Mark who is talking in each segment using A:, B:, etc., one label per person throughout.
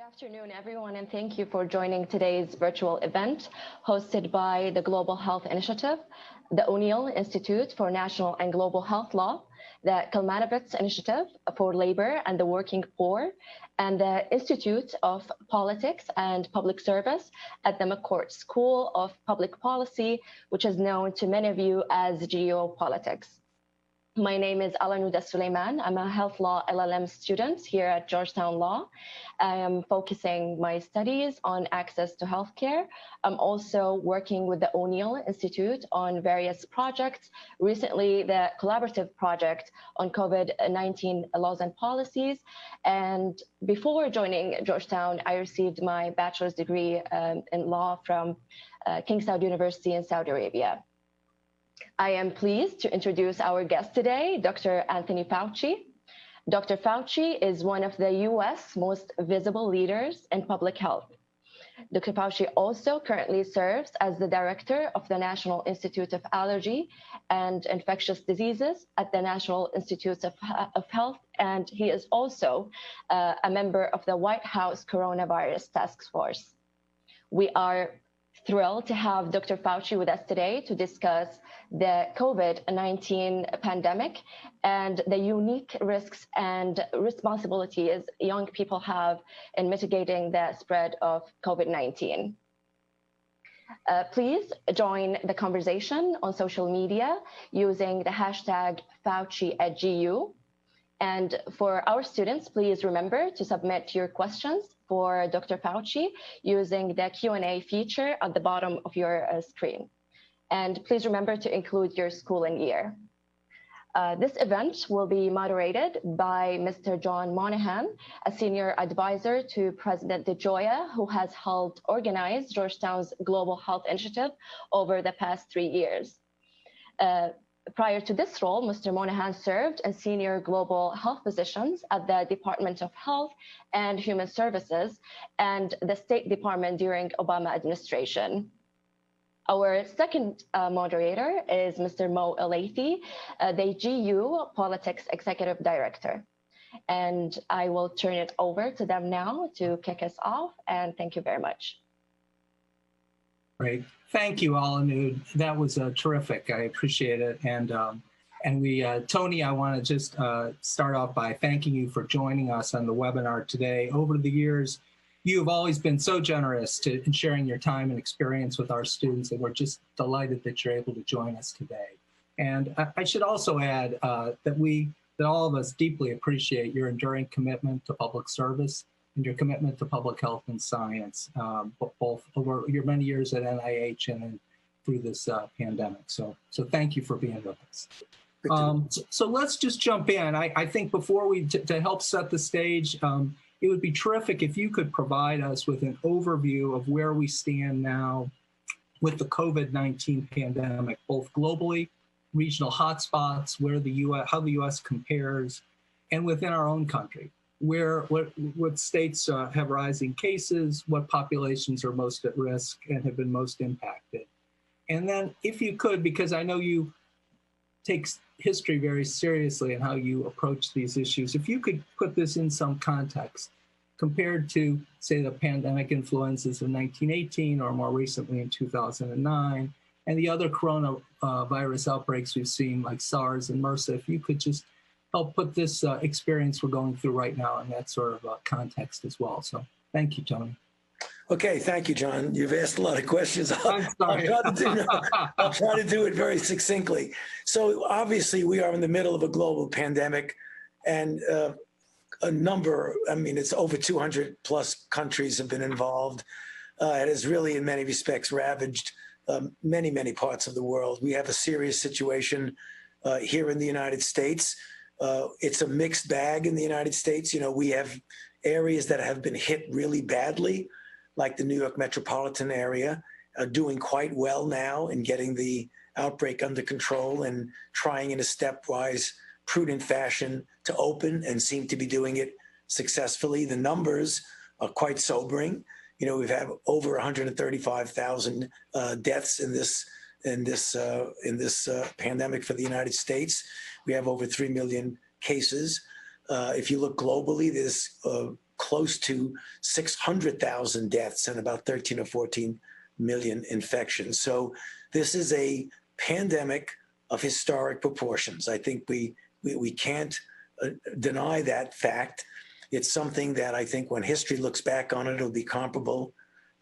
A: Good afternoon, everyone, and thank you for joining today's virtual event hosted by the Global Health Initiative, the O'Neill Institute for National and Global Health Law, the Kalmanovitz Initiative for Labor and the Working Poor, and the Institute of Politics and Public Service at the McCourt School of Public Policy, which is known to many of you as geopolitics. My name is Alanuda Suleiman. I'm a health law LLM student here at Georgetown Law. I am focusing my studies on access to healthcare. I'm also working with the O'Neill Institute on various projects. Recently, the collaborative project on COVID-19 laws and policies. And before joining Georgetown, I received my bachelor's degree in law from Georgetown University in Saudi Arabia. I am pleased to introduce our guest today, Dr. Anthony Fauci. Dr. Fauci is one of the US most visible leaders in public health. Dr. Fauci also currently serves as the director of the National Institute of Allergy and Infectious Diseases at the National Institutes of Health, and he is also a member of the White House Coronavirus Task Force. We are thrilled to have Dr. Fauci with us today to discuss the COVID-19 pandemic and the unique risks and responsibilities young people have in mitigating the spread of COVID-19. Please join the conversation on social media using the hashtag #FauciGU. And for our students, please remember to submit your questions for Dr. Fauci using the Q&A feature at the bottom of your screen. And please remember to include your school and year. This event will be moderated by Mr. John Monahan, a senior advisor to President DeGioia, who has helped organize Georgetown's Global Health Initiative over the past 3 years. Prior to this role, Mr. Monahan served in senior global health positions at the Department of Health and Human Services and the State Department during Obama administration. Our second moderator is Mr. Mo Elathi, the GU Politics Executive Director. And I will turn it over to them now to kick us off, and thank you very much.
B: Great. Thank you, Alanuda. That was terrific. I appreciate it. And Tony, I want to just start off by thanking you for joining us on the webinar today. Over the years, you have always been so generous in sharing your time and experience with our students, and we're just delighted that you're able to join us today. And I should also add that all of us deeply appreciate your enduring commitment to public service and your commitment to public health and science, both over your many years at NIH and then through this pandemic. So thank you for being with us. So let's just jump in. I think before to help set the stage, it would be terrific if you could provide us with an overview of where we stand now with the COVID-19 pandemic, both globally, regional hotspots, how the US compares, and within our own country. What states have rising cases, what populations are most at risk and have been most impacted. And then if you could, because I know you take history very seriously and how you approach these issues, if you could put this in some context compared to, say, the pandemic influenzas of 1918 or more recently in 2009, and the other coronavirus outbreaks we've seen like SARS and MRSA, if you could just help put this experience we're going through right now in that sort of context as well. So thank you, Tony.
C: Okay, thank you, John. You've asked a lot of questions.
B: I'm sorry.
C: I'll try to do it very succinctly. So obviously we are in the middle of a global pandemic, and it's over 200 plus countries have been involved. It has really in many respects ravaged many, many parts of the world. We have a serious situation here in the United States. It's a mixed bag in the United States. We have areas that have been hit really badly, like the New York metropolitan area, doing quite well now in getting the outbreak under control and trying in a stepwise, prudent fashion to open and seem to be doing it successfully. The numbers are quite sobering. We've had over 135,000 deaths in this pandemic for the United States. We have over 3 million cases. If you look globally, there's close to 600,000 deaths and about 13 or 14 million infections. So this is a pandemic of historic proportions. I think we can't deny that fact. It's something that I think when history looks back on it, it'll be comparable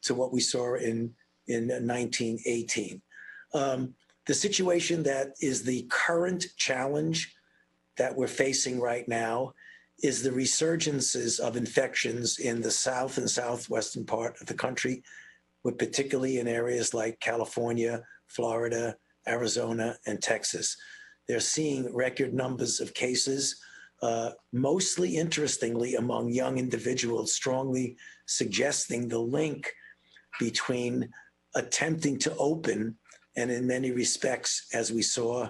C: to what we saw in 1918. The situation that is the current challenge that we're facing right now is the resurgences of infections in the south and southwestern part of the country, but particularly in areas like California, Florida, Arizona, and Texas. They're seeing record numbers of cases, mostly interestingly among young individuals, strongly suggesting the link between attempting to open and in many respects, as we saw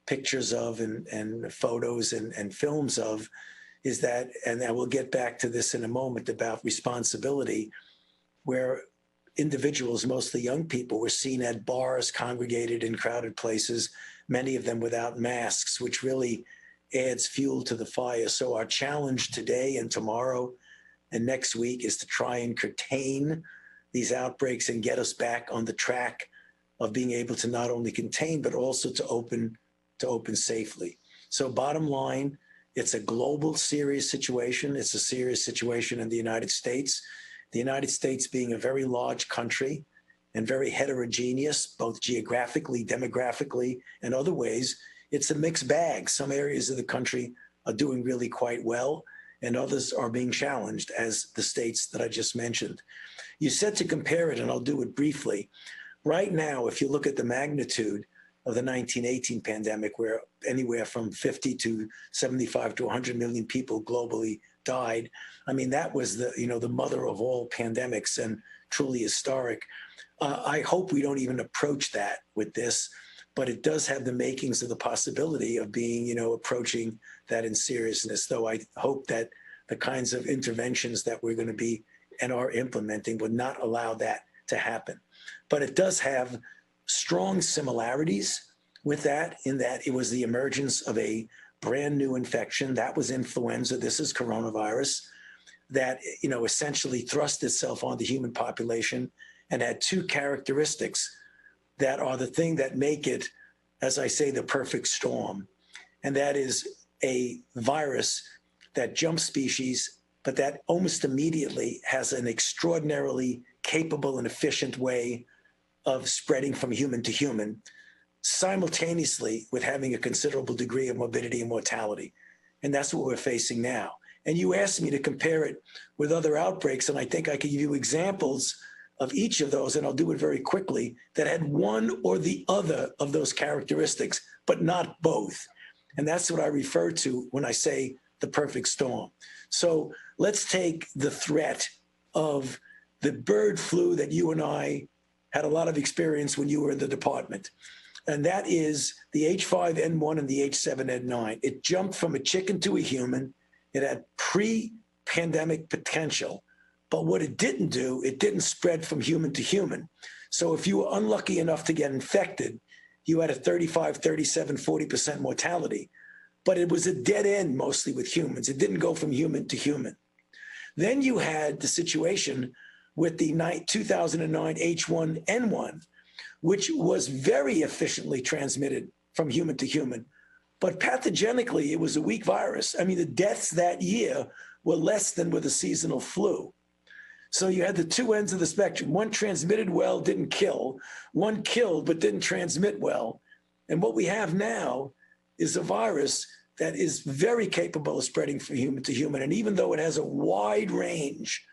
C: pictures of and photos and films of, is that, and I will get back to this in a moment about responsibility, where individuals, mostly young people, were seen at bars, congregated in crowded places, many of them without masks, which really adds fuel to the fire. So our challenge today and tomorrow and next week is to try and contain these outbreaks and get us back on the track of being able to not only contain, but also to open safely. So bottom line, it's a global serious situation. It's a serious situation in the United States. The United States being a very large country and very heterogeneous, both geographically, demographically, and other ways, it's a mixed bag. Some areas of the country are doing really quite well, and others are being challenged, as the states that I just mentioned. You said to compare it, and I'll do it briefly. Right now, if you look at the magnitude of the 1918 pandemic, where anywhere from 50 to 75 to 100 million people globally died, I mean, that was the mother of all pandemics and truly historic. I hope we don't even approach that with this, but it does have the makings of the possibility of being, approaching that in seriousness, though I hope that the kinds of interventions that we're going to be and are implementing would not allow that to happen. But it does have strong similarities with that, in that it was the emergence of a brand new infection. That was influenza. This is coronavirus that, essentially thrust itself on the human population and had two characteristics that are the thing that make it, as I say, the perfect storm. And that is a virus that jumps species, but that almost immediately has an extraordinarily capable and efficient way of spreading from human to human, simultaneously with having a considerable degree of morbidity and mortality. And that's what we're facing now. And you asked me to compare it with other outbreaks, and I think I could give you examples of each of those, and I'll do it very quickly, that had one or the other of those characteristics, but not both. And that's what I refer to when I say the perfect storm. So let's take the threat of the bird flu that you and I had a lot of experience when you were in the department. And that is the H5N1 and the H7N9. It jumped from a chicken to a human. It had pre-pandemic potential. But what it didn't do, it didn't spread from human to human. So if you were unlucky enough to get infected, you had a 35, 37, 40% mortality. But it was a dead end mostly with humans. It didn't go from human to human. Then you had the situation with the 2009 H1N1, which was very efficiently transmitted from human to human. But pathogenically, it was a weak virus. I mean, the deaths that year were less than with a seasonal flu. So you had the two ends of the spectrum. One transmitted well, didn't kill. One killed, but didn't transmit well. And what we have now is a virus that is very capable of spreading from human to human. And even though it has a wide range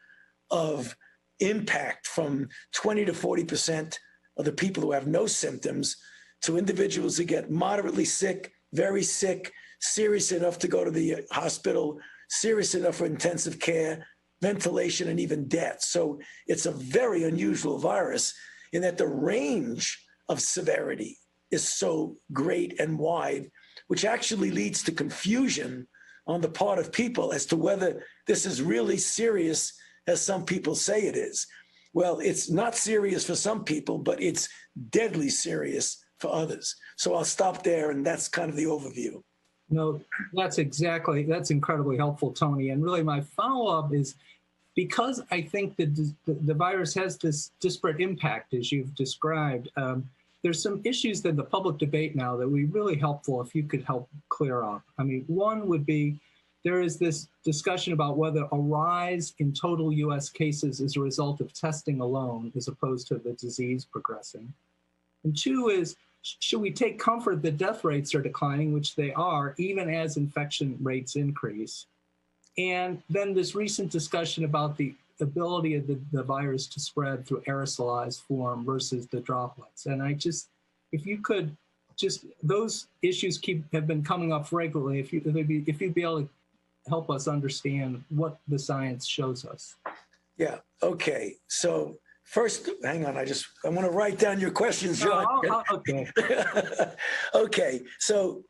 C: of impact, from 20 to 40% of the people who have no symptoms to individuals who get moderately sick, very sick, serious enough to go to the hospital, serious enough for intensive care, ventilation, and even death. So it's a very unusual virus in that the range of severity is so great and wide, which actually leads to confusion on the part of people as to whether this is really serious as some people say it is. Well, it's not serious for some people, but it's deadly serious for others. So I'll stop there, and that's kind of the overview.
B: No, that's incredibly helpful, Tony. And really my follow-up is, because I think the virus has this disparate impact, as you've described, there's some issues in the public debate now that would be really helpful if you could help clear up. I mean, one would be, there is this discussion about whether a rise in total US cases is a result of testing alone as opposed to the disease progressing. And two is, should we take comfort that death rates are declining, which they are, even as infection rates increase? And then this recent discussion about the ability of the virus to spread through aerosolized form versus the droplets. And I just, if you could just, those issues have been coming up regularly. If you'd be able to help us understand what the science shows us.
C: Yeah, okay. So first, hang on, I want to write down your questions, John.
B: Okay.
C: Okay, so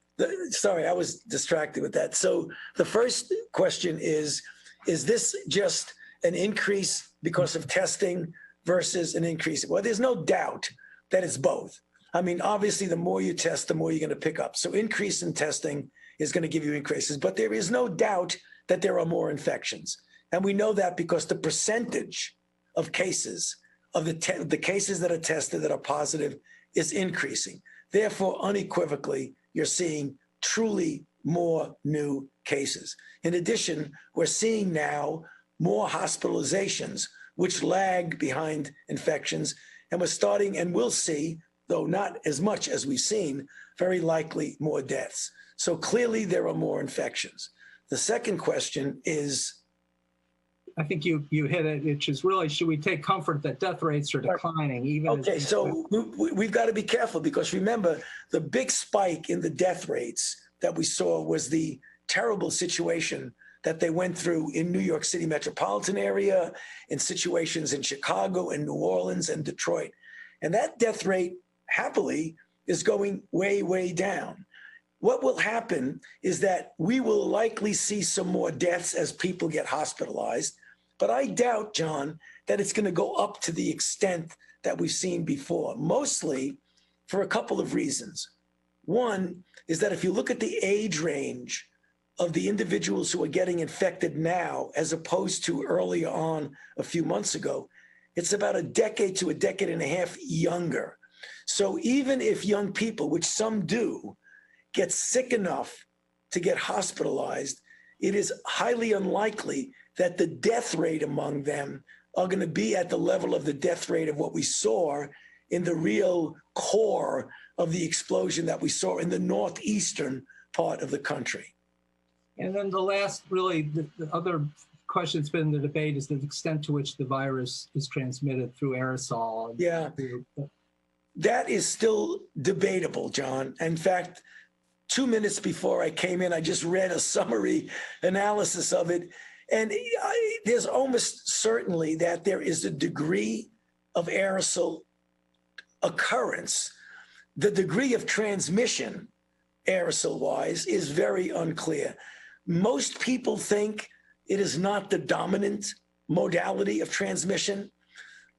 C: sorry, I was distracted with that. So the first question is this just an increase because of testing versus an increase? Well, there's no doubt that it's both. I mean, obviously, the more you test, the more you're going to pick up. So increase in testing is going to give you increases, but there is no doubt that there are more infections. And we know that because the percentage of cases, of the cases that are tested that are positive, is increasing. Therefore, unequivocally, you're seeing truly more new cases. In addition, we're seeing now more hospitalizations, which lag behind infections. And we're starting, and we'll see, though not as much as we've seen, very likely more deaths. So clearly there are more infections. The second question is,
B: I think you hit it, which is really, should we take comfort that death rates are declining? Even
C: okay, so we've got to be careful, because remember, the big spike in the death rates that we saw was the terrible situation that they went through in New York City metropolitan area, in situations in Chicago and New Orleans and Detroit. And that death rate, happily, is going way, way down. What will happen is that we will likely see some more deaths as people get hospitalized. But I doubt, John, that it's going to go up to the extent that we've seen before, mostly for a couple of reasons. One is that if you look at the age range of the individuals who are getting infected now, as opposed to earlier on a few months ago, it's about a decade to a decade and a half younger. So even if young people, which some do, get sick enough to get hospitalized, it is highly unlikely that the death rate among them are going to be at the level of the death rate of what we saw in the real core of the explosion that we saw in the northeastern part of the country.
B: And then the last, really, the other question that's been in the debate is the extent to which the virus is transmitted through aerosol.
C: Yeah, that is still debatable, John. In fact, 2 minutes before I came in, I just read a summary analysis of it. And there's almost certainly that there is a degree of aerosol occurrence. The degree of transmission, aerosol-wise, is very unclear. Most people think it is not the dominant modality of transmission,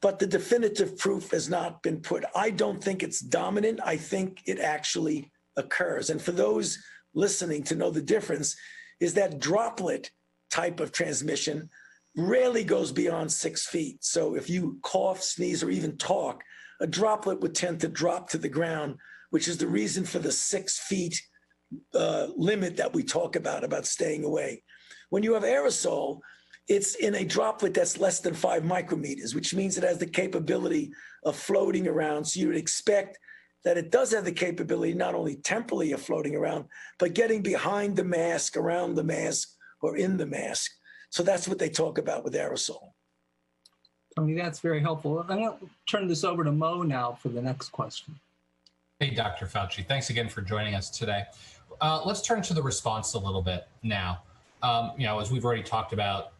C: but the definitive proof has not been put. I don't think it's dominant. I think it actually occurs. And for those listening to know the difference, is that droplet type of transmission rarely goes beyond 6 feet. So if you cough, sneeze, or even talk, a droplet would tend to drop to the ground, which is the reason for the 6 feet limit that we talk about staying away. When you have aerosol, it's in a droplet that's less than 5 micrometers, which means it has the capability of floating around. So you would expect that it does have the capability not only temporally of floating around, but getting behind the mask, around the mask, or in the mask. So that's what they talk about with aerosol.
B: Tony, that's very helpful. I'm going to turn this over to Mo now for the next question.
D: Hey, Dr. Fauci, thanks again for joining us today. Let's turn to the response a little bit now. As we've already talked about,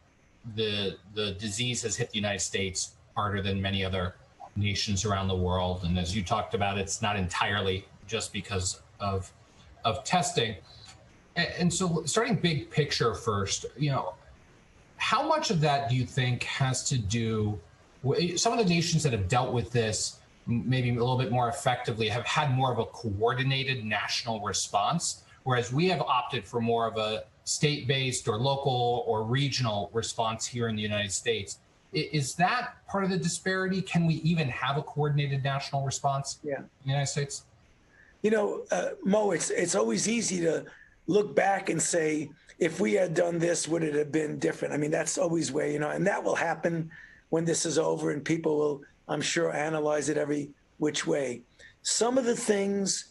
D: the disease has hit the United States harder than many other nations around the world. And as you talked about, it's not entirely just because of testing. And so starting big picture first, how much of that do you think has to do with some of the nations that have dealt with this maybe a little bit more effectively have had more of a coordinated national response, whereas we have opted for more of a state-based or local or regional response here in the United States. Is that part of the disparity? Can we even have a coordinated national response in the United States?
C: You know, Mo, it's always easy to look back and say, if we had done this, would it have been different? I mean, that's always where, you know, and that will happen when this is over and people will, I'm sure, analyze it every which way. Some of the things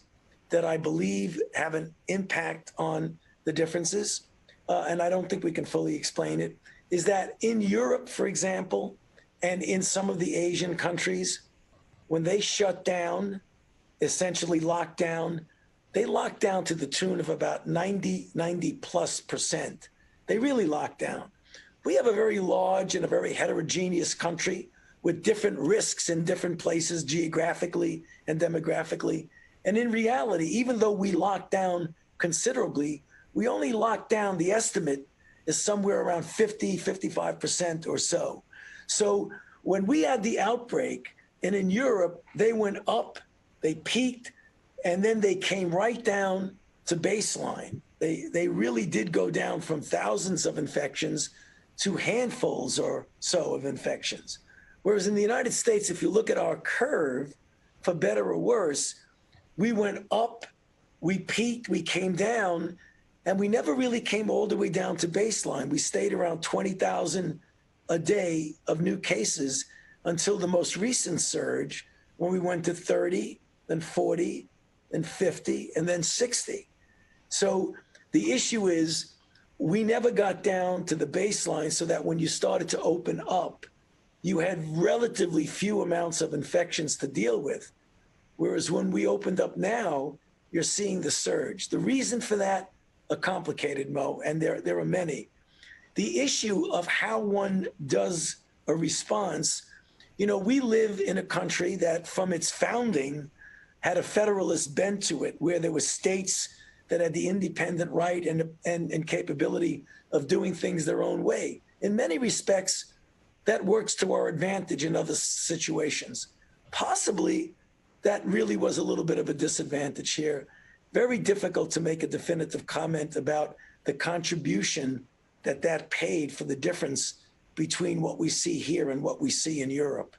C: that I believe have an impact on the differences, and I don't think we can fully explain it, is that in Europe, for example, and in some of the Asian countries, when they shut down, essentially locked down, they locked down to the tune of about 90+%. They really locked down. We have a very large and a very heterogeneous country with different risks in different places geographically and demographically. And in reality, even though we locked down considerably, we only locked down, the estimate is somewhere around 55% or so. So when we had the outbreak, and in Europe, they went up, they peaked, and then they came right down to baseline. They really did go down from thousands of infections to handfuls or so of infections. Whereas in the United States, if you look at our curve, for better or worse, we went up, we peaked, we came down, and we never really came all the way down to baseline. We stayed around 20,000 a day of new cases until the most recent surge, when we went to 30, then 40, then 50, and then 60. So the issue is, we never got down to the baseline so that when you started to open up, you had relatively few amounts of infections to deal with. Whereas when we opened up now, you're seeing the surge. The reason for that are complicated, Mo, and there are many. The issue of how one does a response, you know, we live in a country that from its founding had a federalist bent to it, where there were states that had the independent right and capability of doing things their own way. In many respects, that works to our advantage in other situations. Possibly, that really was a little bit of a disadvantage here. Very difficult to make a definitive comment about the contribution that paid for the difference between what we see here and what we see in Europe.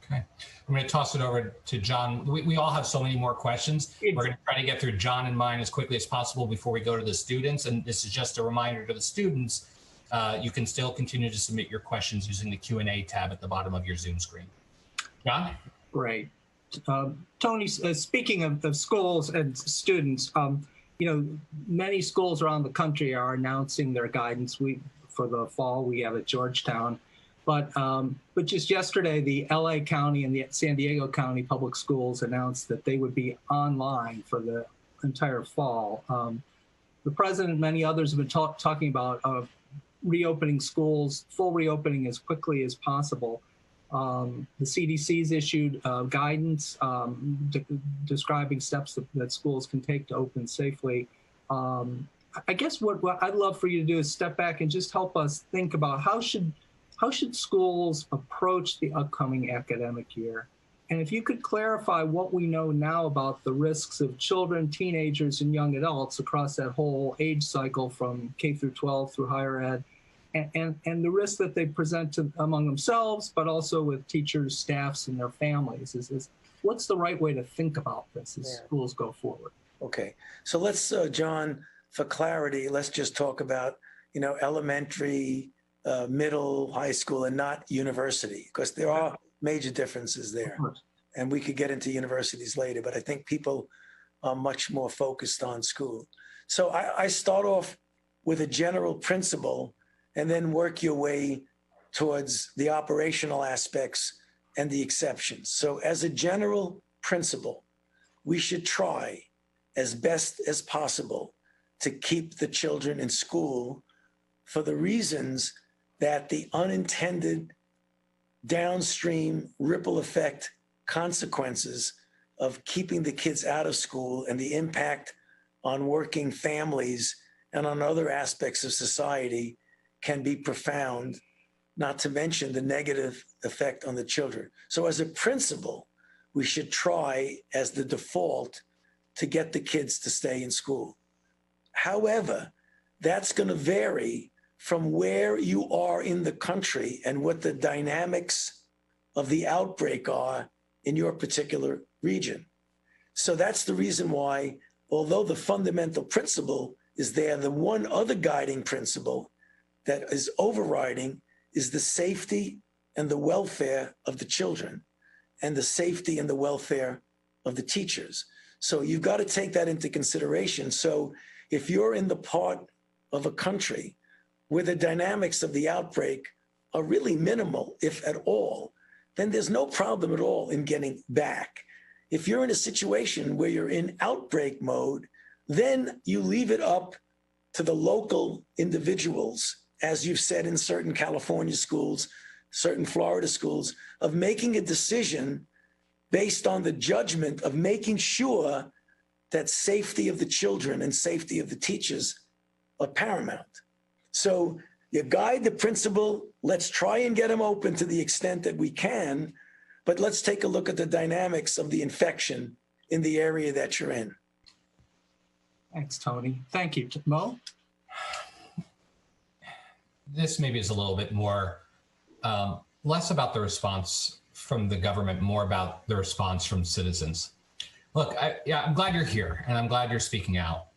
D: Okay, I'm going to toss it over to John. We all have so many more questions. We're going to try to get through John and mine as quickly as possible before we go to the students. And this is just a reminder to the students, you can still continue to submit your questions using the Q&A tab at the bottom of your Zoom screen. John?
B: Great. Tony, speaking of schools and students, you know, many schools around the country are announcing their guidance for the fall. We have at Georgetown. But just yesterday, the LA County and the San Diego County public schools announced that they would be online for the entire fall. The president and many others have been talking about reopening schools, full reopening as quickly as possible. The CDC's issued guidance describing steps that schools can take to open safely. I guess what I'd love for you to do is step back and just help us think about how should schools approach the upcoming academic year? And if you could clarify what we know now about the risks of children, teenagers, and young adults across that whole age cycle from K through 12 through higher ed, and the risks that they present among themselves, but also with teachers, staffs, and their families. What's the right way to think about this as schools go forward?
C: Okay, so let's, John, for clarity, let's just talk about, you know, elementary, middle, high school, and not university, because there are major differences there. And we could get into universities later, but I think people are much more focused on school. So I start off with a general principle and then work your way towards the operational aspects and the exceptions. So as a general principle, we should try as best as possible to keep the children in school for the reasons that the unintended downstream ripple effect consequences of keeping the kids out of school and the impact on working families and on other aspects of society can be profound, not to mention the negative effect on the children. So as a principle, we should try as the default to get the kids to stay in school. However, that's going to vary from where you are in the country and what the dynamics of the outbreak are in your particular region. So that's the reason why, although the fundamental principle is there, the one other guiding principle that is overriding is the safety and the welfare of the children and the safety and the welfare of the teachers. So you've got to take that into consideration. So if you're in the part of a country where the dynamics of the outbreak are really minimal, if at all, then there's no problem at all in getting back. If you're in a situation where you're in outbreak mode, then you leave it up to the local individuals, as you've said in certain California schools, certain Florida schools, of making a decision based on the judgment of making sure that safety of the children and safety of the teachers are paramount. So you guide the principle, let's try and get them open to the extent that we can, but let's take a look at the dynamics of the infection in the area that you're in.
B: Thanks, Tony. Thank you. Mo?
D: This maybe is a little bit more, less about the response from the government, more about the response from citizens. Look, I'm glad you're here and I'm glad you're speaking out.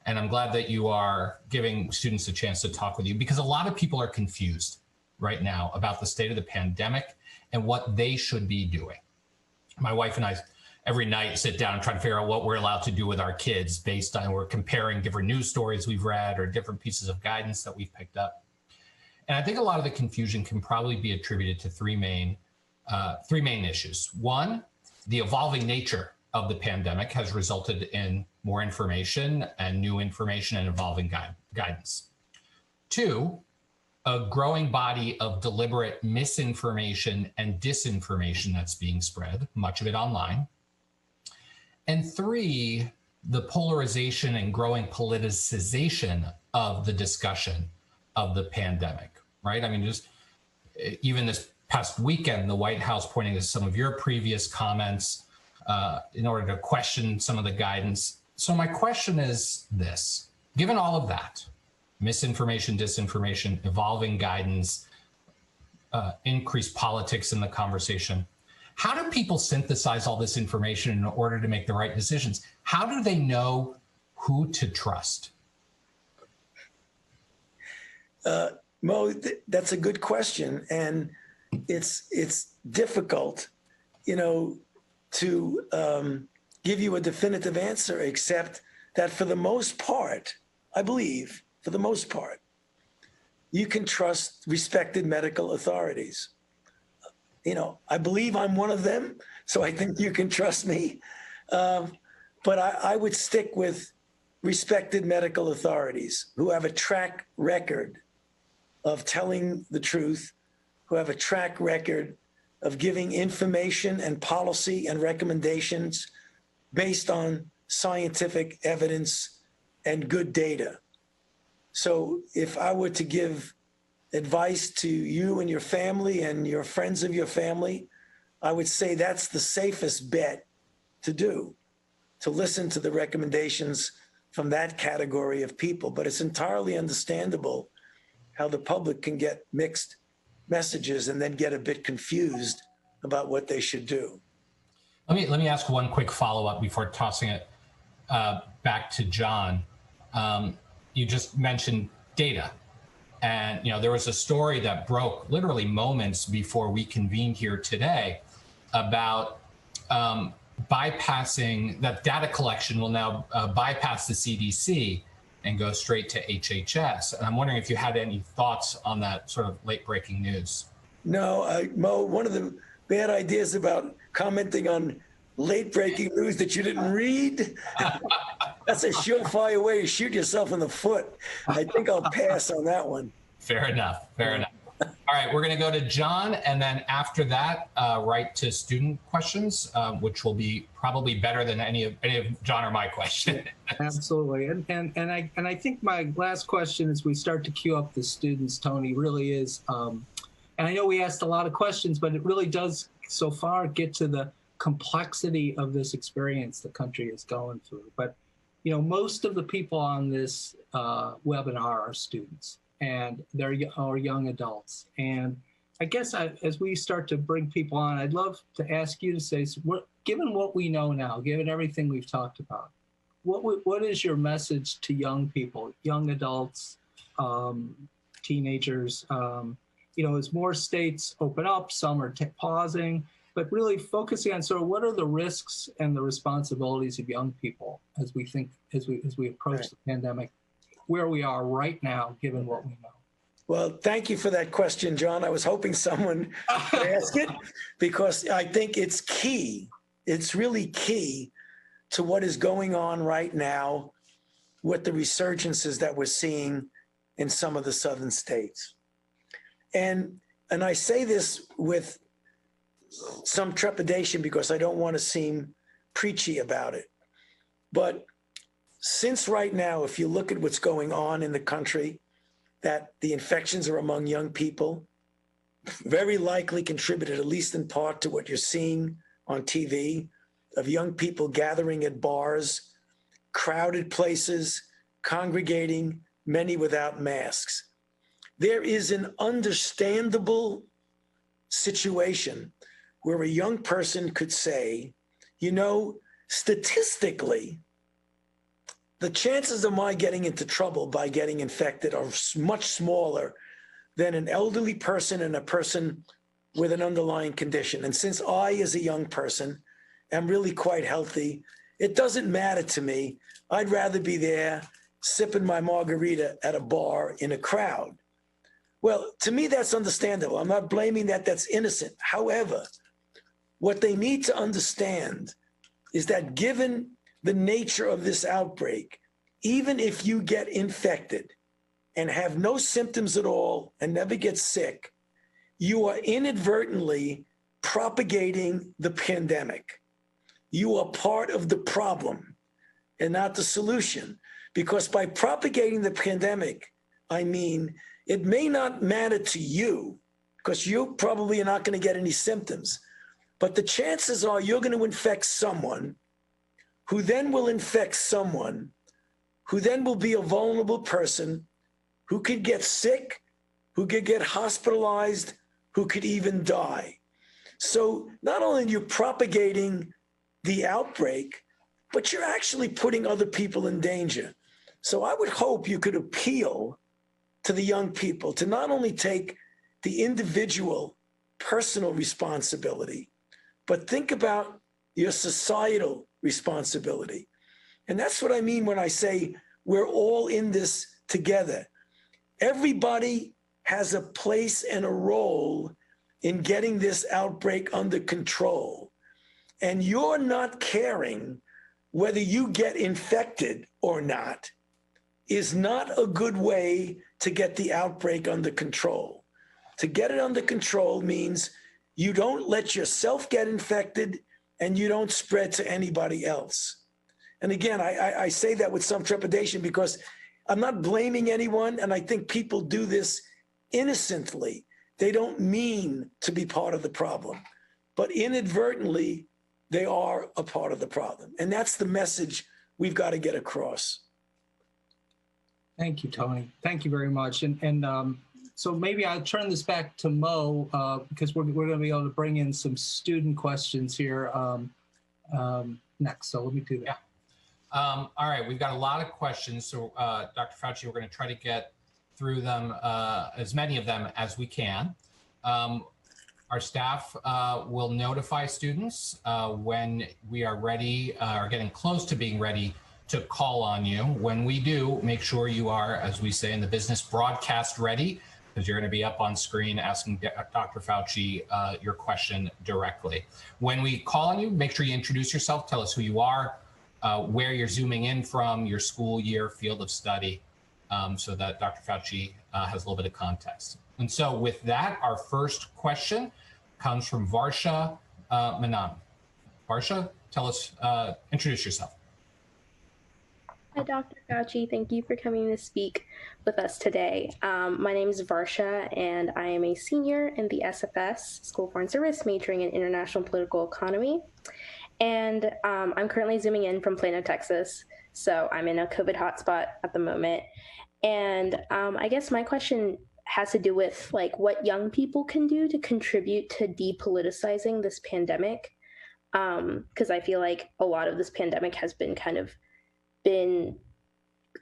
D: And I'm glad that you are giving students a chance to talk with you, because a lot of people are confused right now about the state of the pandemic and what they should be doing. My wife and I every night sit down and try to figure out what we're allowed to do with our kids based on, we're comparing different news stories we've read or different pieces of guidance that we've picked up. And I think a lot of the confusion can probably be attributed to three main issues. One, the evolving nature of the pandemic has resulted in more information and new information and evolving guidance. Two, a growing body of deliberate misinformation and disinformation that's being spread, much of it online. And three, the polarization and growing politicization of the discussion of the pandemic, right? I mean, just even this past weekend, the White House pointing to some of your previous comments in order to question some of the guidance. So my question is this: given all of that, misinformation, disinformation, evolving guidance, increased politics in the conversation, how do people synthesize all this information in order to make the right decisions? How do they know who to trust?
C: Mo, that's a good question. And it's difficult, to give you a definitive answer, except that for the most part, I believe, for the most part, you can trust respected medical authorities. I believe I'm one of them, so I think you can trust me. But I would stick with respected medical authorities who have a track record of telling the truth, who have a track record of giving information and policy and recommendations based on scientific evidence and good data. So if I were to give advice to you and your family and your friends of your family, I would say that's the safest bet to do, to listen to the recommendations from that category of people. But it's entirely understandable how the public can get mixed messages and then get a bit confused about what they should do.
D: Let me ask one quick follow-up before tossing it back to John. You just mentioned data. And there was a story that broke literally moments before we convened here today about bypassing, that data collection will now bypass the CDC and go straight to HHS. And I'm wondering if you had any thoughts on that sort of late breaking news.
C: No, Mo, one of the bad ideas about commenting on late breaking news that you didn't read, that's a surefire way to shoot yourself in the foot. I think I'll pass on that one.
D: Fair enough. All right, we're going to go to John, and then after that, right to student questions, which will be probably better than any of John or my question.
B: Absolutely, and I think my last question as we start to queue up the students, Tony, really is, and I know we asked a lot of questions, but it really does so far get to the complexity of this experience the country is going through. But most of the people on this webinar are students, and they're young adults. And I guess as we start to bring people on, I'd love to ask you to say, given what we know now, given everything we've talked about, what is your message to young people, young adults, teenagers? As more states open up, some are pausing, but really focusing on sort of what are the risks and the responsibilities of young people as we approach the pandemic, where we are right now, given what we know.
C: Well, thank you for that question, John. I was hoping someone would ask it, because I think it's key. It's really key to what is going on right now with the resurgences that we're seeing in some of the southern states. And I say this with some trepidation because I don't want to seem preachy about it. But since right now, if you look at what's going on in the country, that the infections are among young people, very likely contributed, at least in part, to what you're seeing on TV of young people gathering at bars, crowded places, congregating, many without masks. There is an understandable situation where a young person could say, statistically, the chances of my getting into trouble by getting infected are much smaller than an elderly person and a person with an underlying condition. And since I, as a young person, am really quite healthy, it doesn't matter to me. I'd rather be there sipping my margarita at a bar in a crowd. Well, to me, that's understandable. I'm not blaming that. That's innocent. However, what they need to understand is that given the nature of this outbreak, even if you get infected and have no symptoms at all and never get sick, you are inadvertently propagating the pandemic. You are part of the problem and not the solution. Because by propagating the pandemic, I mean, it may not matter to you, because you probably are not going to get any symptoms, but the chances are you're going to infect someone who then will infect someone who then will be a vulnerable person who could get sick, who could get hospitalized, who could even die. So not only are you propagating the outbreak, but you're actually putting other people in danger. So I would hope you could appeal to the young people to not only take the individual personal responsibility, but think about your societal responsibility. And that's what I mean when I say we're all in this together. Everybody has a place and a role in getting this outbreak under control. And you're not caring whether you get infected or not is not a good way to get the outbreak under control. To get it under control means you don't let yourself get infected and you don't spread to anybody else. And again, I say that with some trepidation because I'm not blaming anyone, and I think people do this innocently. They don't mean to be part of the problem, but inadvertently, they are a part of the problem. And that's the message we've got to get across.
B: Thank you, Tony. Thank you very much. And so maybe I'll turn this back to Mo because we're going to be able to bring in some student questions here next. So let me do that.
D: All right, we've got a lot of questions. So Dr. Fauci, we're going to try to get through them, as many of them as we can. Our staff will notify students when we are ready or getting close to being ready to call on you. When we do, make sure you are, as we say in the business, broadcast ready, because you're going to be up on screen asking Dr. Fauci your question directly. When we call on you, make sure you introduce yourself, tell us who you are, where you're zooming in from, your school year, field of study, so that Dr. Fauci has a little bit of context. And so with that, our first question comes from Varsha Manan. Varsha, tell us, introduce yourself.
E: Hi, Dr. Fauci. Thank you for coming to speak with us today. My name is Varsha, and I am a senior in the SFS, School of Foreign Service, majoring in International Political Economy. And I'm currently zooming in from Plano, Texas. So I'm in a COVID hotspot at the moment. And I guess my question has to do with like what young people can do to contribute to depoliticizing this pandemic. Because I feel like a lot of this pandemic has been been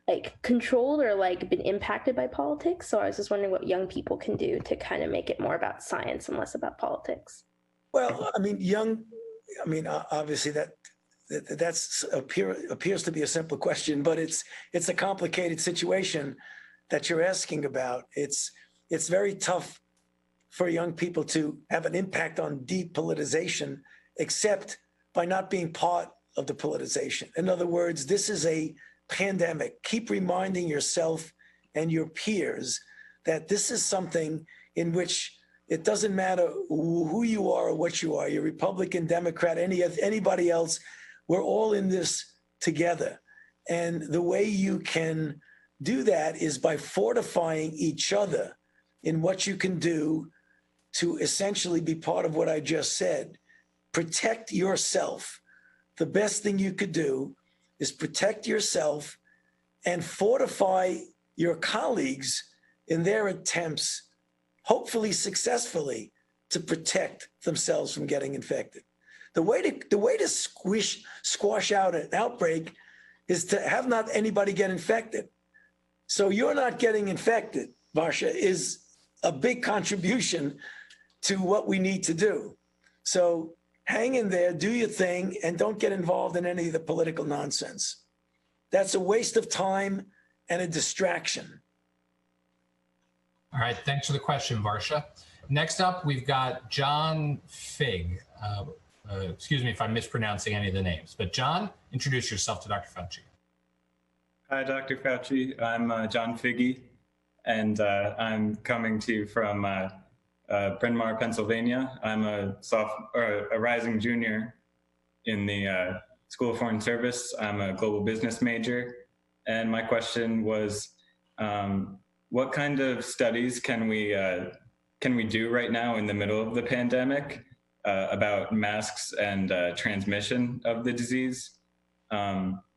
E: like controlled or like been impacted by politics. So I was just wondering what young people can do to kind of make it more about science and less about politics.
C: Well, I mean, obviously that's appears to be a simple question, but it's a complicated situation that you're asking about. It's very tough for young people to have an impact on depolitization, except by not being part of the politicization. In other words, this is a pandemic. Keep reminding yourself and your peers that this is something in which it doesn't matter who you are or what you are, you're Republican, Democrat, anybody else, we're all in this together. And the way you can do that is by fortifying each other in what you can do to essentially be part of what I just said. Protect yourself. The best thing you could do is protect yourself and fortify your colleagues in their attempts, hopefully successfully, to protect themselves from getting infected. The way to squash out an outbreak is to have not anybody get infected. So you're not getting infected, Varsha, is a big contribution to what we need to do. So hang in there, do your thing, and don't get involved in any of the political nonsense. That's a waste of time and a distraction.
D: All right, thanks for the question, Varsha. Next up, we've got John Fig. Excuse me if I'm mispronouncing any of the names, but John, introduce yourself to Dr. Fauci.
F: Hi, Dr. Fauci. I'm John Figge, and I'm coming to you from Bryn Mawr, Pennsylvania. I'm a rising junior in the School of Foreign Service. I'm a global business major, and my question was, what kind of studies can we do right now in the middle of the pandemic about masks and transmission of the disease?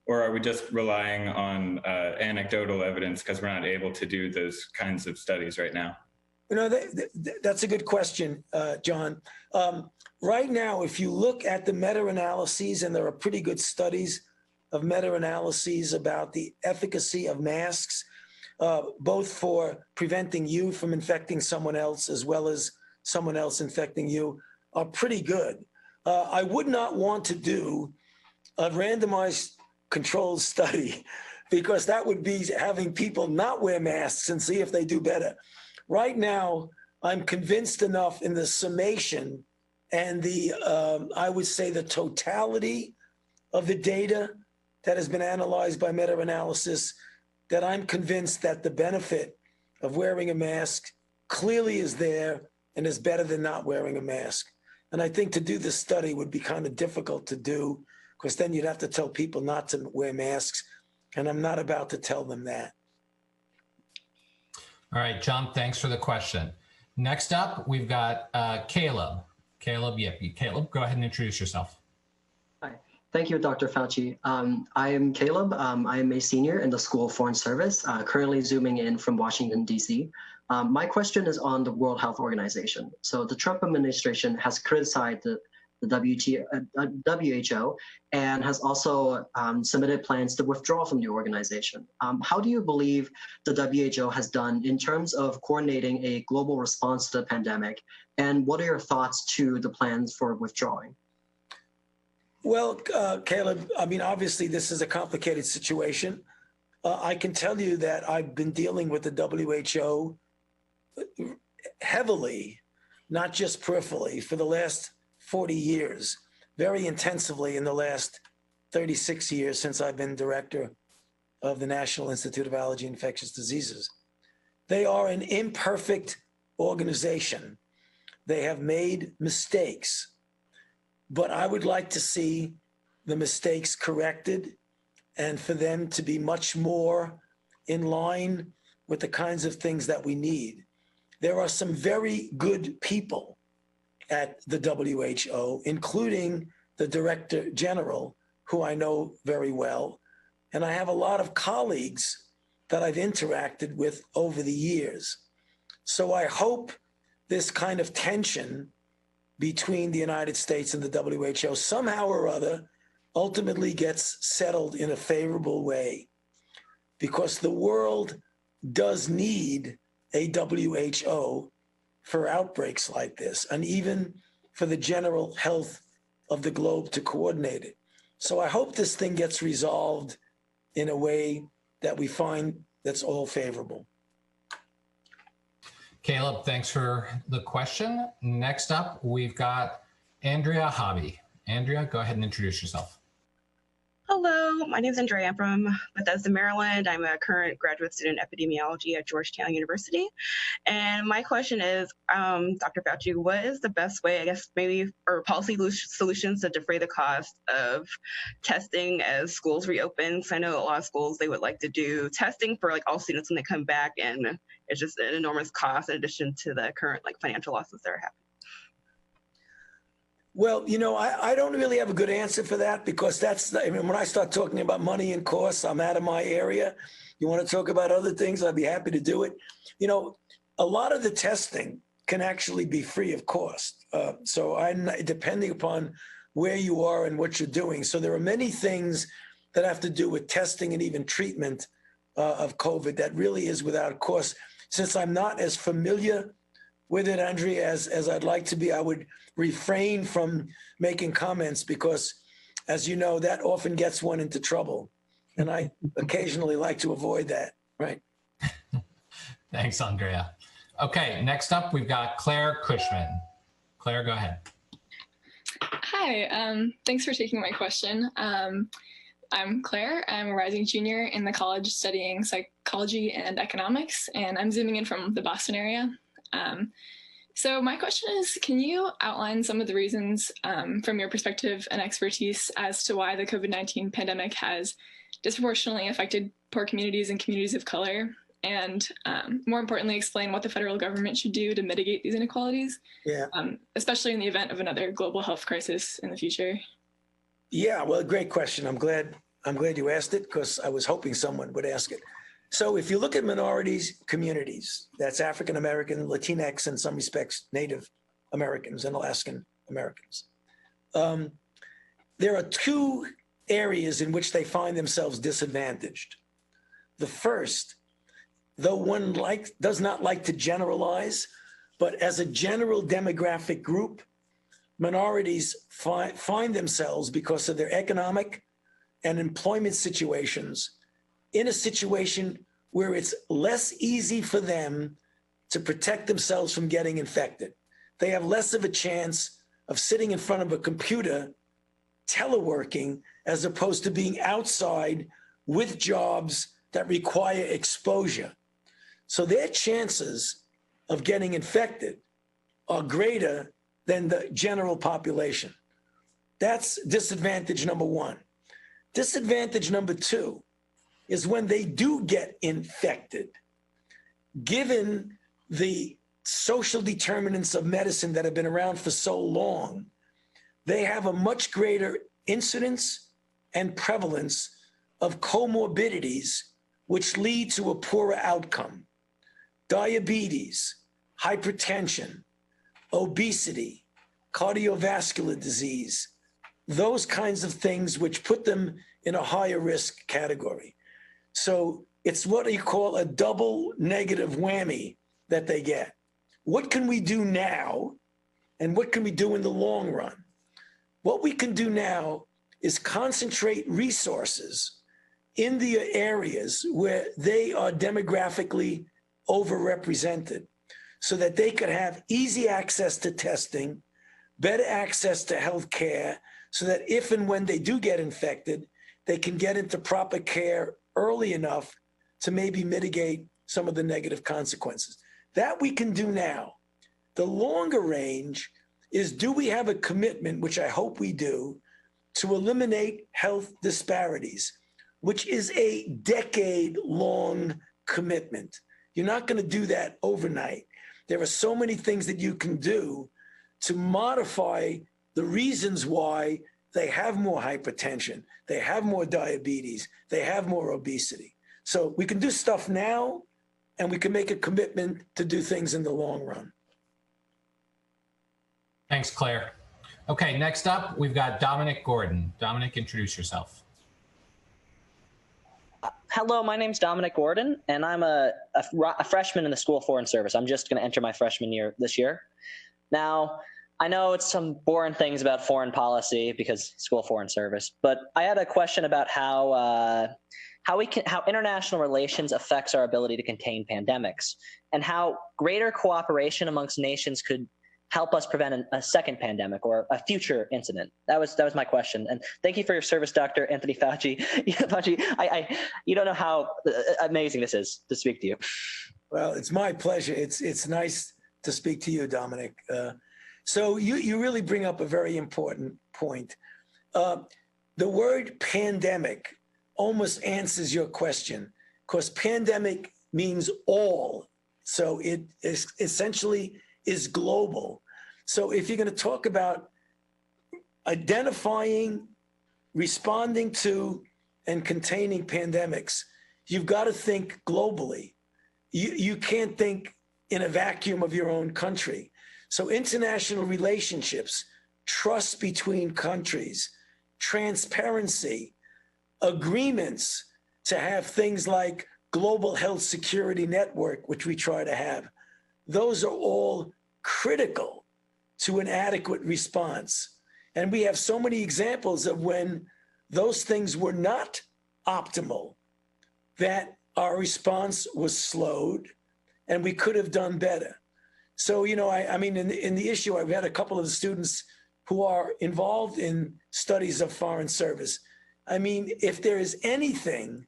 F: Or are we just relying on anecdotal evidence because we're not able to do those kinds of studies right now?
C: You know, that's a good question, John. Right now, if you look at the meta-analyses, and there are pretty good studies of meta-analyses about the efficacy of masks, both for preventing you from infecting someone else as well as someone else infecting you, are pretty good. I would not want to do a randomized controlled study because that would be having people not wear masks and see if they do better. Right now, I'm convinced enough in the summation and the, I would say the totality of the data that has been analyzed by meta-analysis that I'm convinced that the benefit of wearing a mask clearly is there and is better than not wearing a mask. And I think to do this study would be kind of difficult to do because then you'd have to tell people not to wear masks. And I'm not about to tell them that.
D: All right, John, thanks for the question. Next up, we've got Caleb. Caleb, go ahead and introduce yourself.
G: Hi, thank you, Dr. Fauci. I am Caleb. I am a senior in the School of Foreign Service, currently zooming in from Washington, D.C. My question is on the World Health Organization. So the Trump administration has criticized the WHO and has also submitted plans to withdraw from the organization. How do you believe the WHO has done in terms of coordinating a global response to the pandemic? And what are your thoughts to the plans for withdrawing?
C: Well, Caleb, I mean, obviously this is a complicated situation. I can tell you that I've been dealing with the WHO heavily, not just peripherally, for the last 40 years, very intensively in the last 36 years since I've been director of the National Institute of Allergy and Infectious Diseases. They are an imperfect organization. They have made mistakes, but I would like to see the mistakes corrected and for them to be much more in line with the kinds of things that we need. There are some very good people at the WHO, including the Director General, who I know very well. and I have a lot of colleagues that I've interacted with over the years. So I hope this kind of tension between the United States and the WHO somehow or other ultimately gets settled in a favorable way, because the world does need a WHO for outbreaks like this, and even for the general health of the globe to coordinate it. So I hope this thing gets resolved in a way that we find that's all favorable.
D: Caleb, thanks for the question. Next up, we've got Andrea Hobby. Andrea, go ahead and introduce yourself.
H: Hello, my name is Andrea. I'm from Bethesda, Maryland. I'm a current graduate student in epidemiology at Georgetown University. And my question is, Dr. Fauci, what is the best way, I guess, maybe, or policy solutions to defray the cost of testing as schools reopen? Because I know a lot of schools, they would like to do testing for like all students when they come back, and it's just an enormous cost in addition to the current like financial losses that are happening.
C: Well, you know, I don't really have a good answer for that, because that's, I mean, when I start talking about money and costs, I'm out of my area. You want to talk about other things, I'd be happy to do it. You know, a lot of the testing can actually be free of cost. So depending upon where you are and what you're doing. So there are many things that have to do with testing and even treatment of COVID that really is without cost. Since I'm not as familiar with it, Andrea, as I'd like to be, I would refrain from making comments, because, as you know, that often gets one into trouble. And I occasionally like to avoid that, right?
D: Thanks, Andrea. Okay, next up, we've got Claire Cushman. Claire, go ahead.
I: Hi, thanks for taking my question. I'm Claire. I'm a rising junior in the college studying psychology and economics, and I'm zooming in from the Boston area. So my question is, can you outline some of the reasons from your perspective and expertise as to why the COVID-19 pandemic has disproportionately affected poor communities and communities of color? And more importantly, explain what the federal government should do to mitigate these inequalities, especially in the event of another global health crisis in the future?
C: Yeah, well, great question. I'm glad you asked it, because I was hoping someone would ask it. So if you look at minorities communities, that's African American, Latinx, in some respects, Native Americans and Alaskan Americans, there are two areas in which they find themselves disadvantaged. The first, though one does not like to generalize, but as a general demographic group, minorities find themselves, because of their economic and employment situations, in a situation where it's less easy for them to protect themselves from getting infected. They have less of a chance of sitting in front of a computer, teleworking, as opposed to being outside with jobs that require exposure. So their chances of getting infected are greater than the general population. That's disadvantage number one. Disadvantage number two is when they do get infected, given the social determinants of medicine that have been around for so long, they have a much greater incidence and prevalence of comorbidities, which lead to a poorer outcome. Diabetes, hypertension, obesity, cardiovascular disease, those kinds of things which put them in a higher risk category. So it's what you call a double negative whammy that they get. What can we do now, and what can we do in the long run? What we can do now is concentrate resources in the areas where they are demographically overrepresented, so that they could have easy access to testing, better access to health care, so that if and when they do get infected, they can get into proper care early enough to maybe mitigate some of the negative consequences. That we can do now. The longer range is, do we have a commitment, which I hope we do, to eliminate health disparities, which is a decade-long commitment. You're not going to do that overnight. There are so many things that you can do to modify the reasons why they have more hypertension, they have more diabetes, they have more obesity. So we can do stuff now, and we can make a commitment to do things in the long run.
D: Thanks, Claire. Okay, next up, we've got Dominic Gordon. Dominic, introduce yourself.
J: Hello, my name's Dominic Gordon, and I'm a freshman in the School of Foreign Service. I'm just going to enter my freshman year this year. Now, I know it's some boring things about foreign policy because School of Foreign Service, but I had a question about how international relations affects our ability to contain pandemics, and how greater cooperation amongst nations could help us prevent a second pandemic or a future incident. That was my question. And thank you for your service, Dr. Anthony Fauci. Fauci, you don't know how amazing this is to speak to you.
C: Well, it's my pleasure. It's nice to speak to you, Dominic. So you really bring up a very important point. The word pandemic almost answers your question, because pandemic means all. So it is essentially is global. So if you're going to talk about identifying, responding to, and containing pandemics, you've got to think globally. You can't think in a vacuum of your own country. So international relationships, trust between countries, transparency, agreements to have things like global health security network, which we try to have. Those are all critical to an adequate response. And we have so many examples of when those things were not optimal, that our response was slowed and we could have done better. So, I mean, in the issue, I've had a couple of students who are involved in studies of foreign service. I mean, if there is anything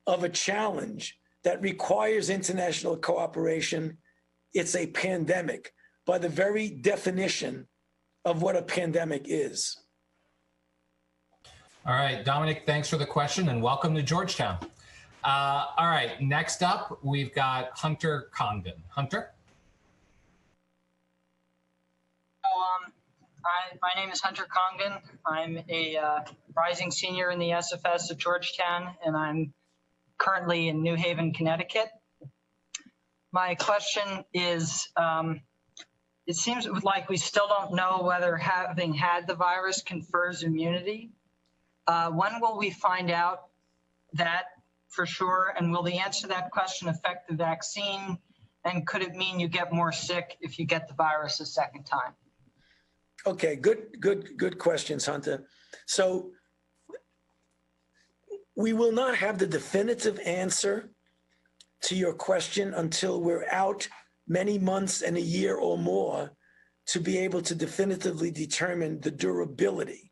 C: of a challenge that requires international cooperation, it's a pandemic, by the very definition of what a pandemic is.
D: All right, Dominic, thanks for the question and welcome to Georgetown. All right, next up, we've got Hunter Congdon. Hunter?
K: My name is Hunter Congdon. I'm a rising senior in the SFS at Georgetown, and I'm currently in New Haven, Connecticut. My question is, it seems like we still don't know whether having had the virus confers immunity. When will we find out that for sure? And will the answer to that question affect the vaccine? And could it mean you get more sick if you get the virus a second time?
C: Okay, good questions, Hunter. So we will not have the definitive answer to your question until we're out many months and a year or more to be able to definitively determine the durability.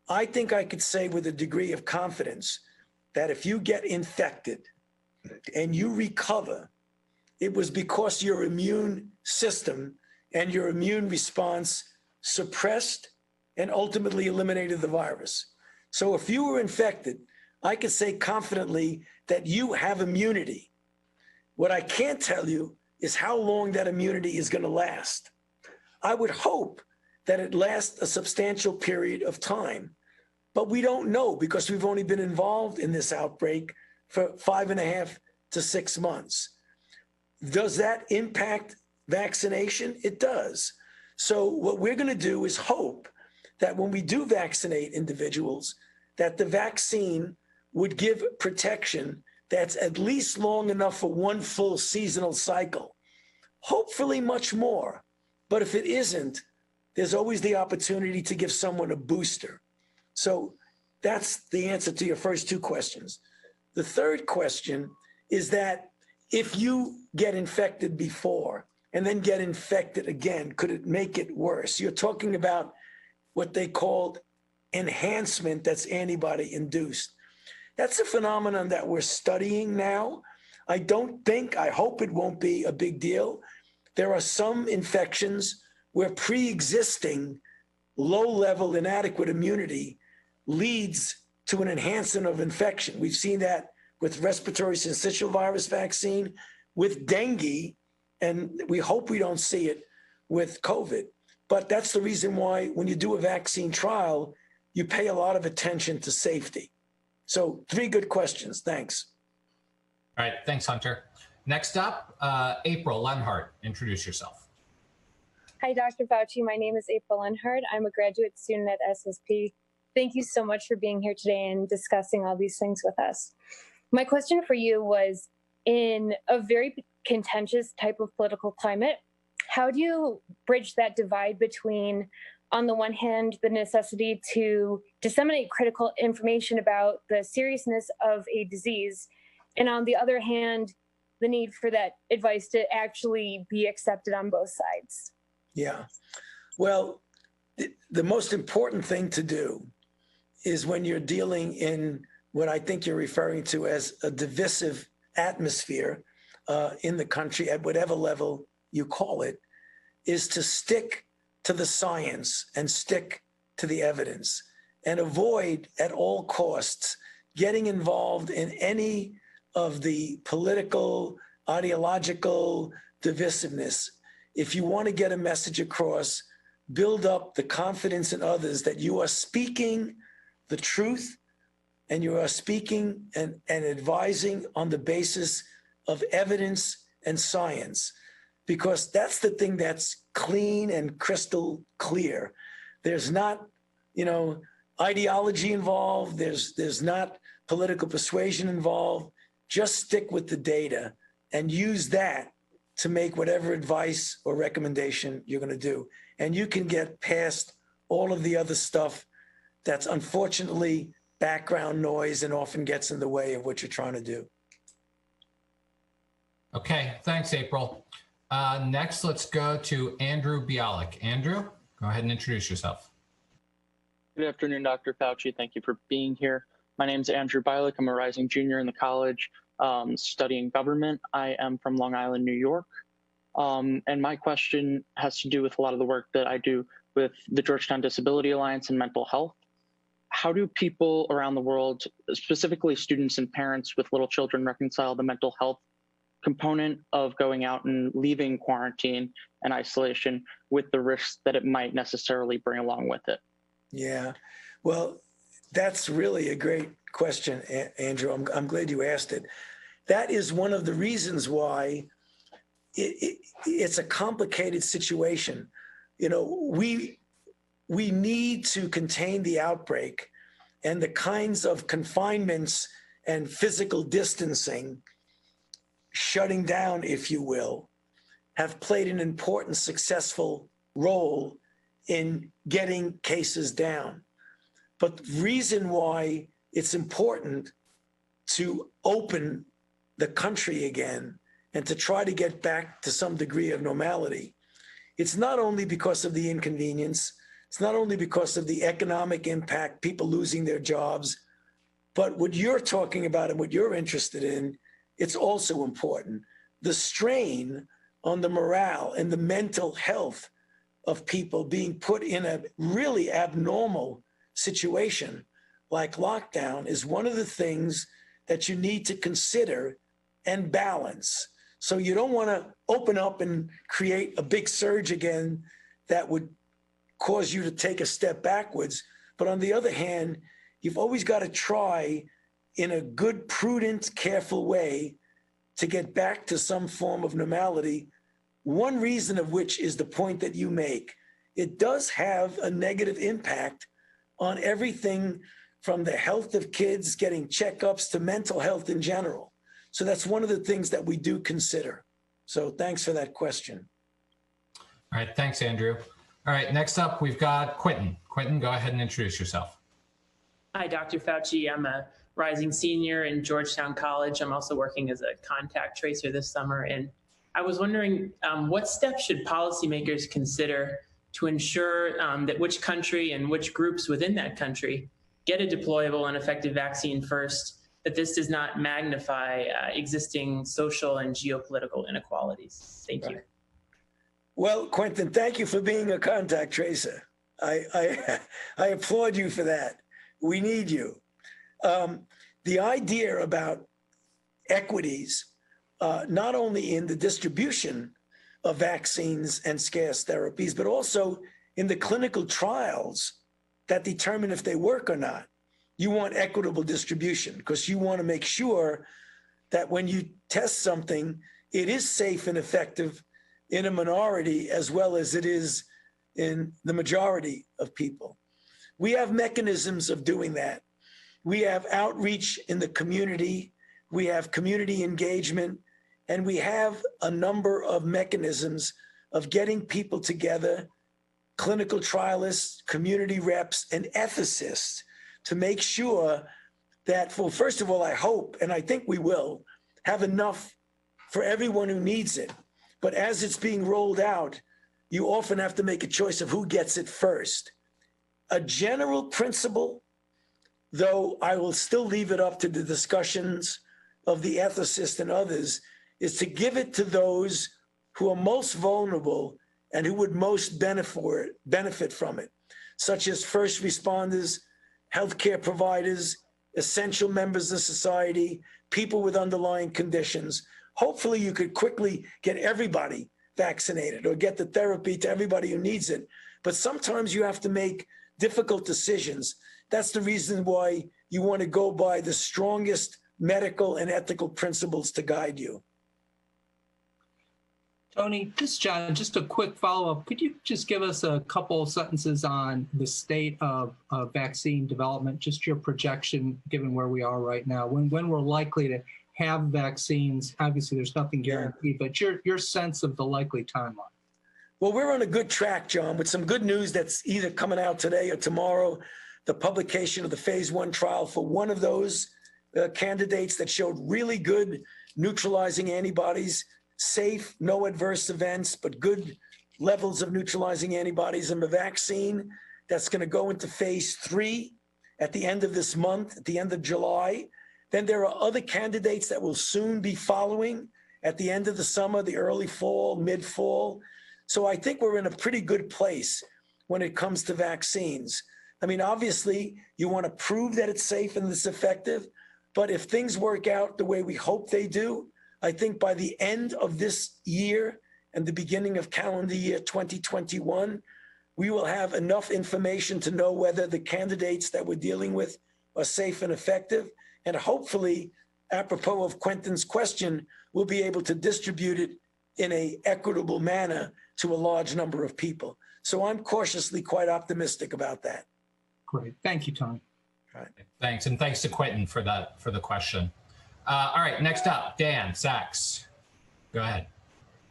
C: I think I could say with a degree of confidence that if you get infected and you recover, it was because your immune system and your immune response suppressed and ultimately eliminated the virus. So if you were infected, I could say confidently that you have immunity. What I can't tell you is how long that immunity is going to last. I would hope that it lasts a substantial period of time, but we don't know because we've only been involved in this outbreak for 5.5 to 6 months. Does that impact vaccination? It does. So what we're going to do is hope that when we do vaccinate individuals, that the vaccine would give protection that's at least long enough for one full seasonal cycle, hopefully much more. But if it isn't, there's always the opportunity to give someone a booster. So that's the answer to your first two questions. The third question is that if you get infected before and then get infected again, could it make it worse? You're talking about what they called enhancement that's antibody induced. That's a phenomenon that we're studying now. I hope it won't be a big deal. There are some infections where pre-existing low-level inadequate immunity leads to an enhancement of infection. We've seen that with respiratory syncytial virus vaccine, with dengue, and we hope we don't see it with COVID. But that's the reason why when you do a vaccine trial, you pay a lot of attention to safety. So 3 good questions. Thanks.
D: All right. Thanks, Hunter. Next up, April Lenhart. Introduce yourself.
L: Hi, Dr. Fauci. My name is April Lenhart. I'm a graduate student at SSP. Thank you so much for being here today and discussing all these things with us. My question for you was, in a very contentious type of political climate, how do you bridge that divide between, on the one hand, the necessity to disseminate critical information about the seriousness of a disease, and on the other hand, the need for that advice to actually be accepted on both sides?
C: Yeah. Well, the most important thing to do is when you're dealing in what I think you're referring to as a divisive atmosphere in the country at whatever level you call it, is to stick to the science and stick to the evidence and avoid at all costs getting involved in any of the political, ideological divisiveness. If you want to get a message across, build up the confidence in others that you are speaking the truth and you are speaking and advising on the basis of evidence and science, because that's the thing that's clean and crystal clear. There's not, ideology involved. There's not political persuasion involved. Just stick with the data and use that to make whatever advice or recommendation you're going to do. And you can get past all of the other stuff that's unfortunately background noise and often gets in the way of what you're trying to do.
D: Okay, thanks, April. Next, let's go to Andrew Bialik. Andrew, go ahead and introduce yourself.
M: Good afternoon, Dr. Fauci. Thank you for being here. My name is Andrew Bialik. I'm a rising junior in the college studying government. I am from Long Island, New York. And my question has to do with a lot of the work that I do with the Georgetown Disability Alliance and mental health. How do people around the world, specifically students and parents with little children, reconcile the mental health component of going out and leaving quarantine and isolation with the risks that it might necessarily bring along with it?
C: Yeah, well, that's really a great question, Andrew. I'm glad you asked it. That is one of the reasons why it's a complicated situation. We need to contain the outbreak, and the kinds of confinements and physical distancing, shutting down, if you will, have played an important, successful role in getting cases down. But the reason why it's important to open the country again and to try to get back to some degree of normality, it's not only because of the inconvenience, it's not only because of the economic impact, people losing their jobs, but what you're talking about and what you're interested in, it's also important. The strain on the morale and the mental health of people being put in a really abnormal situation like lockdown is one of the things that you need to consider and balance. So you don't want to open up and create a big surge again that would cause you to take a step backwards. But on the other hand, you've always got to try in a good, prudent, careful way to get back to some form of normality. One reason of which is the point that you make. It does have a negative impact on everything from the health of kids getting checkups to mental health in general. So that's one of the things that we do consider. So thanks for that question.
D: All right, thanks, Andrew. All right, next up, we've got Quentin. Quentin, go ahead and introduce yourself.
N: Hi, Dr. Fauci. I'm a rising senior in Georgetown College. I'm also working as a contact tracer this summer. And I was wondering, what steps should policymakers consider to ensure that which country and which groups within that country get a deployable and effective vaccine first, that this does not magnify existing social and geopolitical inequalities? Thank you.
C: Well, Quentin, thank you for being a contact tracer. I applaud you for that. We need you. The idea about equities, not only in the distribution of vaccines and scarce therapies, but also in the clinical trials that determine if they work or not. You want equitable distribution because you want to make sure that when you test something, it is safe and effective in a minority as well as it is in the majority of people. We have mechanisms of doing that. We have outreach in the community, we have community engagement, and we have a number of mechanisms of getting people together, clinical trialists, community reps, and ethicists to make sure that, well, first of all, I hope, and I think we will, have enough for everyone who needs it. But as it's being rolled out, you often have to make a choice of who gets it first. A general principle, though I will still leave it up to the discussions of the ethicists and others, is to give it to those who are most vulnerable and who would most benefit from it, such as first responders, healthcare providers, essential members of society, people with underlying conditions. Hopefully you could quickly get everybody vaccinated or get the therapy to everybody who needs it. But sometimes you have to make difficult decisions. That's the reason why you want to go by the strongest medical and ethical principles to guide you.
B: Tony, John, just a quick follow-up. Could you just give us a couple of sentences on the state of vaccine development, just your projection, given where we are right now, when we're likely to have vaccines? Obviously, there's nothing guaranteed, but your sense of the likely timeline.
C: Well, we're on a good track, John, with some good news that's either coming out today or tomorrow, the publication of the phase 1 trial for one of those candidates that showed really good neutralizing antibodies, safe, no adverse events, but good levels of neutralizing antibodies, and the vaccine that's going to go into phase 3 at the end of this month, at the end of July. Then there are other candidates that will soon be following at the end of the summer, the early fall, mid-fall. So I think we're in a pretty good place when it comes to vaccines. I mean, obviously, you want to prove that it's safe and it's effective, but if things work out the way we hope they do, I think by the end of this year and the beginning of calendar year 2021, we will have enough information to know whether the candidates that we're dealing with are safe and effective. And hopefully, apropos of Quentin's question, we'll be able to distribute it in an equitable manner to a large number of people. So I'm cautiously quite optimistic about that.
B: Great. Thank you, Tony.
C: All right.
D: Thanks. And thanks to Quentin for the question. All right, next up, Dan Sachs. Go ahead.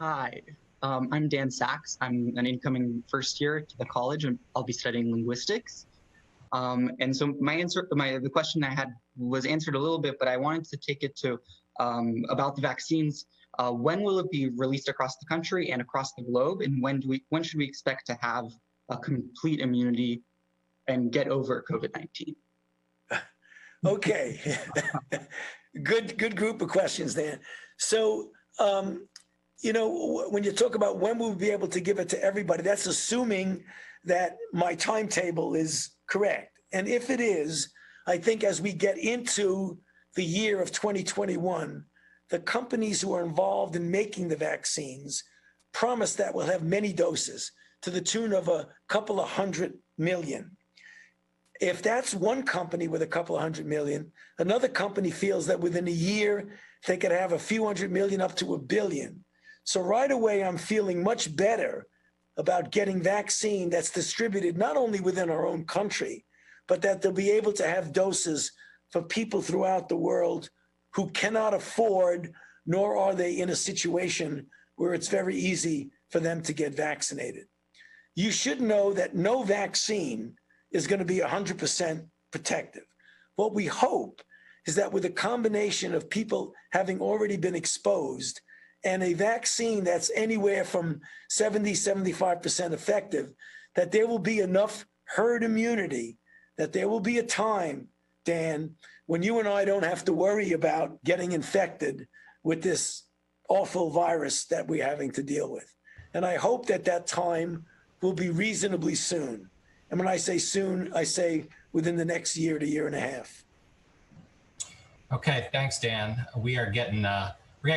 O: Hi, I'm Dan Sachs. I'm an incoming first year to the college, and I'll be studying linguistics. And so the question I had was answered a little bit, but I wanted to take it to about the vaccines. When will it be released across the country and across the globe? And when should we expect to have a complete immunity and get over COVID-19?
C: Okay. Good group of questions, Dan. So, you know, when you talk about when we'll be able to give it to everybody, that's assuming that my timetable is correct. And if it is, I think as we get into the year of 2021, the companies who are involved in making the vaccines promise that we'll have many doses to the tune of a couple of 100 million. If that's one company with a couple of 100 million, another company feels that within a year, they could have a few 100 million up to 1 billion. So right away, I'm feeling much better about getting vaccine that's distributed not only within our own country, but that they'll be able to have doses for people throughout the world who cannot afford, nor are they in a situation where it's very easy for them to get vaccinated. You should know that no vaccine is going to be 100% protective. What we hope is that with a combination of people having already been exposed and a vaccine that's anywhere from 70, 75% effective, that there will be enough herd immunity, that there will be a time, Dan, when you and I don't have to worry about getting infected with this awful virus that we're having to deal with. And I hope that that time will be reasonably soon. And when I say soon, I say within the next year to year and a half.
D: Okay, thanks, Dan. We're getting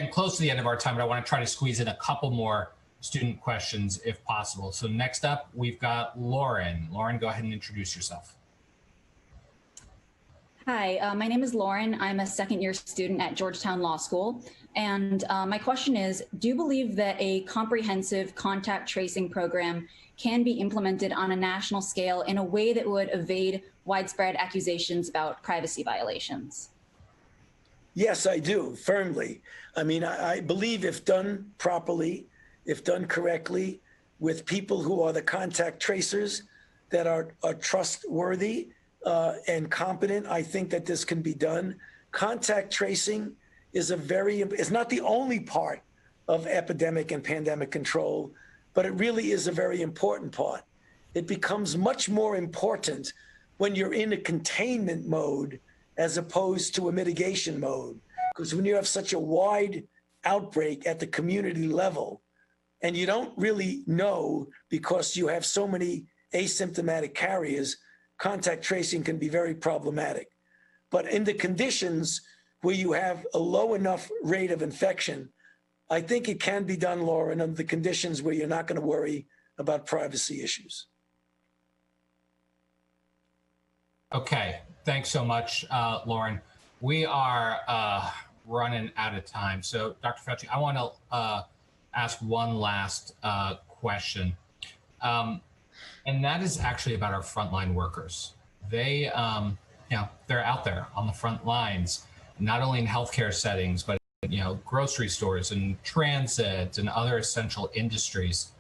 D: close to the end of our time, but I want to try to squeeze in a couple more student questions if possible. So next up, we've got Lauren. Lauren, go ahead and introduce yourself.
P: Hi, my name is Lauren. I'm a second-year student at Georgetown Law School. And my question is, do you believe that a comprehensive contact tracing program can be implemented on a national scale in a way that would evade widespread accusations about privacy violations?
C: Yes, I do, firmly. I mean, I believe if done properly, if done correctly, with people who are the contact tracers that are trustworthy and competent, I think that this can be done. Contact tracing is not the only part of epidemic and pandemic control, but it really is a very important part. It becomes much more important when you're in a containment mode as opposed to a mitigation mode. Because when you have such a wide outbreak at the community level, and you don't really know because you have so many asymptomatic carriers, contact tracing can be very problematic. But in the conditions where you have a low enough rate of infection, I think it can be done, Lauren, under the conditions where you're not going to worry about privacy issues.
D: Okay, thanks so much, Lauren. We are running out of time. So Dr. Fauci, I want to ask one last question. And that is actually about our frontline workers. They, they're out there on the front lines, not only in healthcare settings, but grocery stores and transit and other essential industries.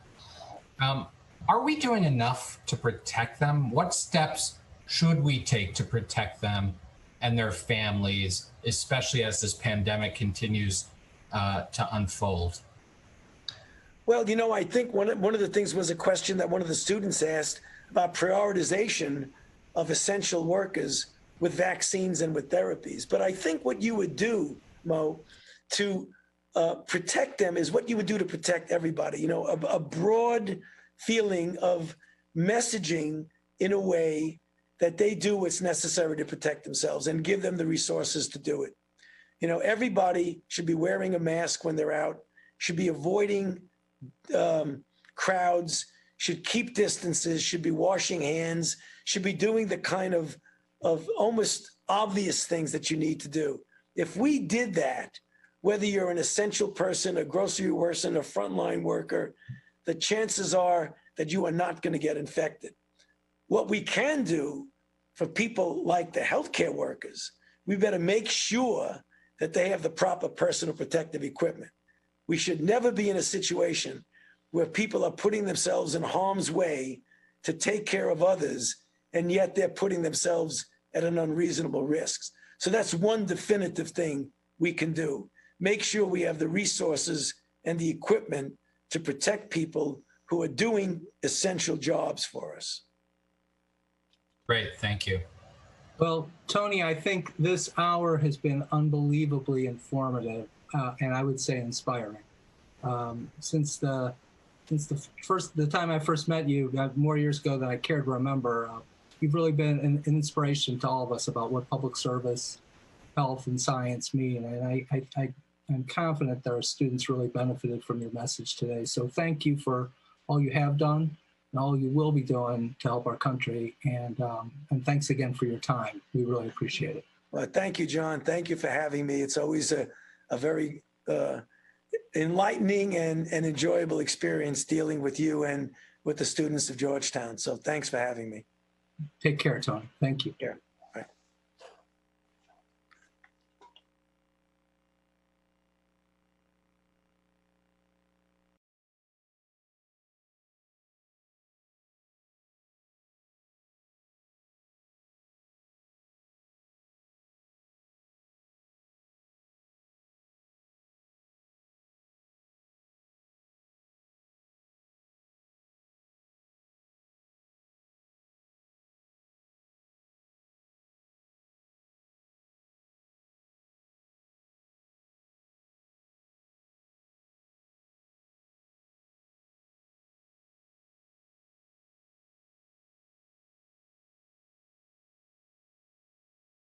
D: Are we doing enough to protect them? What steps should we take to protect them and their families, especially as this pandemic continues to unfold?
C: Well, I think one of the things was a question that one of the students asked about prioritization of essential workers with vaccines and with therapies. But I think what you would do, Mo, to protect them is what you would do to protect everybody. A broad feeling of messaging in a way that they do what's necessary to protect themselves and give them the resources to do it. Everybody should be wearing a mask when they're out, should be avoiding crowds, should keep distances, should be washing hands, should be doing the kind of almost obvious things that you need to do. If we did that, whether you're an essential person, a grocery person, a frontline worker, the chances are that you are not going to get infected. What we can do for people like the healthcare workers, we better make sure that they have the proper personal protective equipment. We should never be in a situation where people are putting themselves in harm's way to take care of others, and yet they're putting themselves at an unreasonable risk. So that's one definitive thing we can do. Make sure we have the resources and the equipment to protect people who are doing essential jobs for us.
D: Great, thank you.
B: Well, Tony, I think this hour has been unbelievably informative and I would say inspiring. Since the time I first met you, more years ago than I care to remember, you've really been an inspiration to all of us about what public service, health, and science mean. And I'm confident that our students really benefited from your message today. So thank you for all you have done and all you will be doing to help our country. And thanks again for your time. We really appreciate it.
C: Well, thank you, John. Thank you for having me. It's always a very enlightening and enjoyable experience dealing with you and with the students of Georgetown. So thanks for having me.
B: Take care, Tony. Thank you.
C: Yeah.